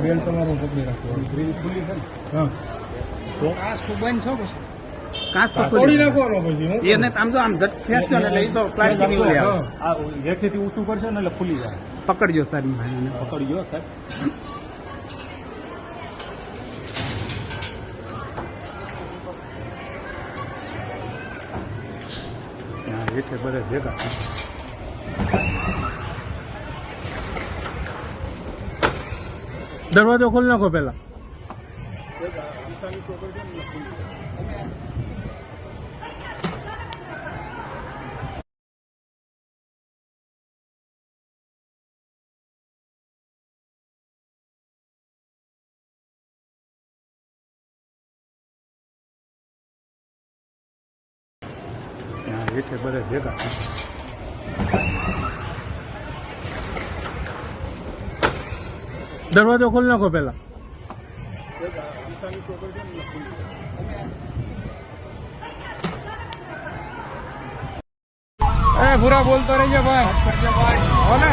બેલ તમારું પકડી રાખો ગ્રીલ ખુલ્લી છે ને હા તો કાચ તો બંધ છો પછી કાચ તો તોડી નાખવાનો પછી હું એને આમ જો આમ ઝટ ખેંચશો ને એટલે એ તો પ્લાસ્ટિક ની આવે. આ હેઠેથી ઊંચું કરશે ને એટલે ફૂલી જાય. પકડજો સાહેબ ભાઈને. પકડજો સાહેબ. હેઠે બધે ભેગા દરવાજો ખોલી નાખો પેલા. હેઠે બધે ભેગા દરવાજો ખોલી નાખો પેલા. એ ભૂરા બોલતો રહેજો ભાઈ. હો ને.